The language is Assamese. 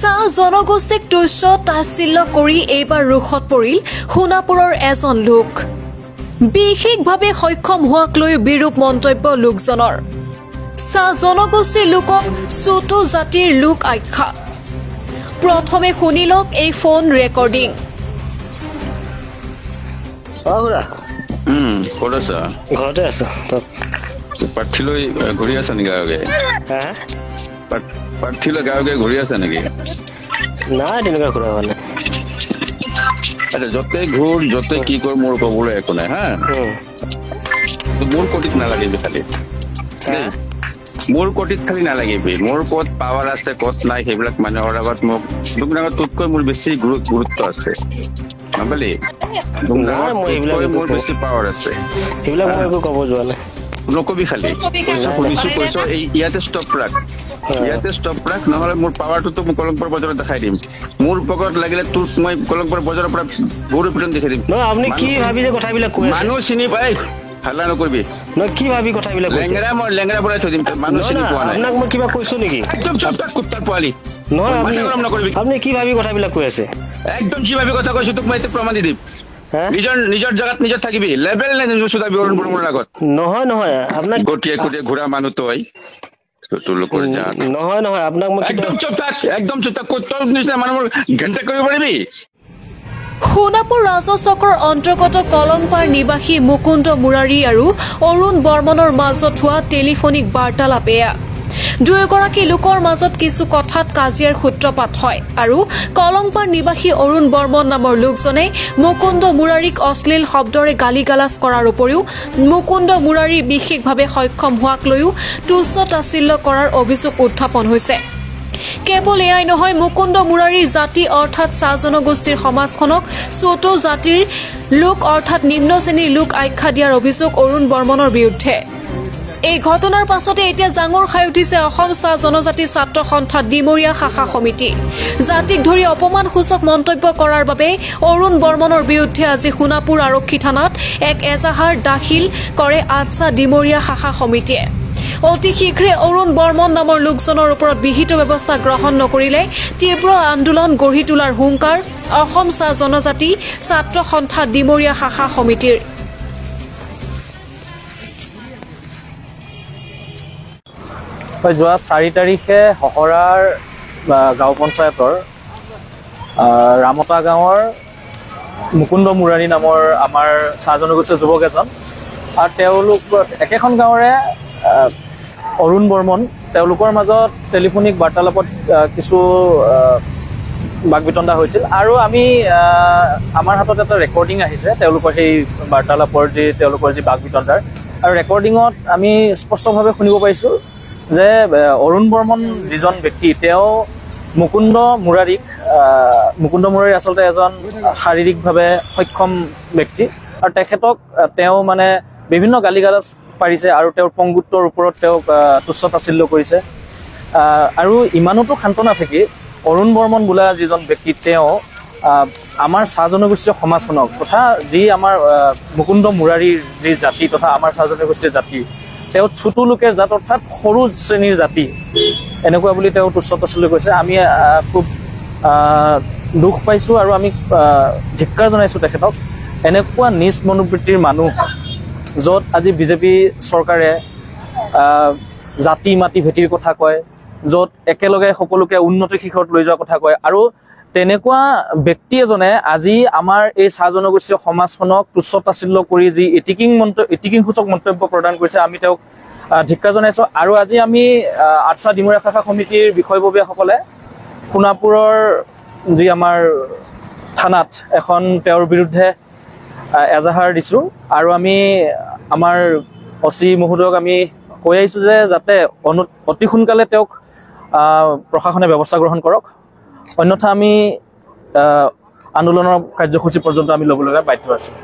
চাহ জনগোষ্ঠীক তুচ্ছ তাচ্ছিল্য কৰি এইবাৰ ৰোষত পৰিল সোণাপুৰৰ এজন লোক বিশেষভাৱে সক্ষম হোৱাক লৈ বিৰূপ মন্তব্য লোকজনৰ চাহ জনগোষ্ঠীৰ লোকক চুটু জাতিৰ লোক আখ্যা প্ৰথমে শুনিলক এই ফোন ৰেকৰ্ডিং ক'ত আছা ঘৰতে আছো পাৰ্থীলৈ ঘূৰি আছা নেকি গাঁৱে পাৰ্থীলৈ গাঁৱে ঘূৰি আছা নেকি নাই তেনেকুৱা ঘূৰা হোৱা নাই আচ্ছা য'তে ঘূৰ য'তে কি কৰ মোৰ ক'বলৈ একো নাই হা মোৰ কটিত নালাগিবি খালি মোৰ কটিত খালি নালাগিবি মোৰ ক'ত পাৱাৰ আছে ক'ত নাই সেইবিলাক মানুহৰ আগত মোক তোতকৈ মোৰ বেছি গুৰুত্ব আছে নাপালি মোৰ বেছি পাৱাৰ আছে সেইবিলাক মই একো ক'ব যোৱা নাই নকবি খালি শুনিছো কৈছ এই ইয়াতে ষ্টপ ৰাখ নহ'লে মোৰ পাৱাৰটোতো মই কলংপুৰ বজাৰত দেখাই দিম মোৰ পকেটত লাগিলে তোক মই কলংপুৰ বজাৰৰ পৰা গৰু পিটন দেখাই দিম আপুনি কি ভাবি যে কথাবিলাক কৈ আছে মানুহ চিনি পাই হাল্লা নকৰিবি কি ভাবি কথাবিলাক লেংগেৰা বনাই থৈ দিম মানুহ চিনি পোৱা নাই আপোনাক মই কিবা কৈছো নেকি একদম চুপচাপ কুত্তাৰ পোৱালি নহয় নকৰিবি আপুনি কি ভাবি কথাবিলাক কৈ আছে একদম কি ভাবি কথা কৈছো তোক মই এতিয়া প্ৰমাণ দি দিম নিজৰ জেগাত নিজৰ থাকিবি লেবেল নাই নিজৰ চুদাবি অৰুণ বৰ্মনৰ আগত নহয় আপোনাক গটিয়ে ঘূৰা মানুহ তই নহয় আপোনাক মই একদম চুপ কুত্তৰ নিচিনা মানুহবোৰ ঘেণ্টা কৰিব পাৰিবি সোণাপুৰ ৰাজহ চক্ৰৰ অন্তৰ্গত কলংপাৰ নিবাসী মুকুন্দ মুৰাৰী আৰু অৰুণ বৰ্মনৰ মাজত হোৱা টেলিফোনিক বাৰ্তালাপ এয়া দুয়োগৰাকী লোকৰ মাজত কিছু কথাত কাজিয়াৰ সূত্ৰপাত হয় আৰু কলংপাৰ নিবাসী অৰুণ বৰ্মন নামৰ লোকজনে মুকুন্দ মুৰাৰীক অশ্লীল শব্দৰে গালিগালাজ কৰাৰ উপৰিও মুকুন্দ মুৰাৰী বিশেষভাৱে সক্ষম হোৱাক লৈও তুচ্ছ তাচ্ছিল্য কৰাৰ অভিযোগ উত্থাপন হৈছে কেৱল এয়াই নহয় মুকুন্দ মুৰাৰীৰ জাতি অৰ্থাৎ চাহ জনগোষ্ঠীৰ সমাজখনক চুটু জাতিৰ লোক অৰ্থাৎ নিম্ন শ্ৰেণীৰ লোক আখ্যা দিয়াৰ অভিযোগ অৰুণ বৰ্মনৰ বিৰুদ্ধে এই ঘটনাৰ পাছতে এতিয়া জাঙৰ খাই উঠিছে অসম চাহ জনজাতি ছাত্ৰ সন্থা ডিমৰীয়া শাখা সমিতি জাতিক ধৰি অপমানসূচক মন্তব্য কৰাৰ বাবে অৰুণ বৰ্মনৰ বিৰুদ্ধে আজি সোণাপুৰ আৰক্ষী থানাত এক এজাহাৰ দাখিল কৰে আটছা ডিমৰীয়া শাখা সমিতিয়ে অতি শীঘ্ৰে অৰুণ বৰ্মন নামৰ লোকজনৰ ওপৰত বিহিত ব্যৱস্থা গ্ৰহণ নকৰিলে তীব্ৰ আন্দোলন গঢ়ি তোলাৰ হুংকাৰ অসম চাহ জনজাতি ছাত্ৰ সন্থা ডিমৰীয়া শাখা সমিতিৰ যোৱা 4 তাৰিখে হহৰাৰ গাঁও পঞ্চায়তৰ ৰামতা গাঁৱৰ মুকুন্দ মুৰাৰী নামৰ আমাৰ চাহ জনগোষ্ঠীৰ যুৱক এজন আৰু তেওঁলোক একেখন গাঁৱৰে অৰুণ বৰ্মন তেওঁলোকৰ মাজত টেলিফোনিক বাৰ্তালাপত কিছু বাকবিতণ্ডা হৈছিল আৰু আমি আমাৰ হাতত এটা ৰেকৰ্ডিং আহিছে তেওঁলোকৰ সেই বাৰ্তালাপৰ তেওঁলোকৰ যি বাকবিতণ্ডাৰ আৰু ৰেকৰ্ডিঙত আমি স্পষ্টভাৱে শুনিব পাইছোঁ যে অৰুণ বৰ্মন যিজন ব্যক্তি তেওঁ মুকুন্দ মুৰাৰী আচলতে এজন শাৰীৰিকভাৱে সক্ষম ব্যক্তি আৰু তেখেতক তেওঁ মানে বিভিন্ন গালিগালাজ পাৰিছে আৰু তেওঁৰ পংগুত্বৰ ওপৰত তেওঁক তুচ্ছ তাচ্ছিল্য কৰিছে আৰু ইমানতো শান্ত নাথাকি অৰুণ বৰ্মন বোলা যিজন ব্যক্তি তেওঁ আমাৰ চাহ জনগোষ্ঠীয় সমাজখনক তথা যি আমাৰ মুকুন্দ মুৰাৰীৰ যি জাতি তথা আমাৰ চাহ জনগোষ্ঠীৰ জাতি তেওঁ ছোটু লোকেৰ জাত অৰ্থাৎ সৰু শ্ৰেণীৰ জাতি এনেকুৱা বুলি তেওঁ তুচ্ছ তাচ্ছিল্য কৰিছে আমি খুব দুখ পাইছোঁ আৰু আমি ধিক্কাৰ জনাইছোঁ তেখেতক এনেকুৱা নিজ মনোবৃত্তিৰ মানুহ য'ত আজি বিজেপি চৰকাৰে জাতি মাটি ভেটিৰ কথা কয় য'ত একেলগে সকলোকে উন্নতিৰ শিখৰত লৈ যোৱাৰ কথা কয় আৰু তেনেকুৱা ব্যক্তি এজনে আজি আমাৰ এই চাহ জনগোষ্ঠীয় সমাজখনক তুচ্ছ তাচ্ছিল্য কৰি যি ইতিকিংসূচক মন্তব্য প্ৰদান কৰিছে আমি তেওঁক ধিক্কাৰ জনাইছোঁ আৰু আজি আমি আটছা ডিমৰীয়া শাখা সমিতিৰ বিষয়ববীয়াসকলে সোণাপুৰৰ যি আমাৰ থানাত এখন তেওঁৰ বিৰুদ্ধে এজাহাৰ দিছোঁ আৰু আমি আমাৰ অচি মহোদয়ক আমি কৈ আহিছোঁ যে যাতে অতি সোনকালে তেওঁক প্ৰশাসনে ব্যৱস্থা গ্ৰহণ কৰক অন্যথা আমি আন্দোলনৰ কাৰ্যসূচী পৰ্যন্ত আমি ল'বলগীয়া বাধ্য আছোঁ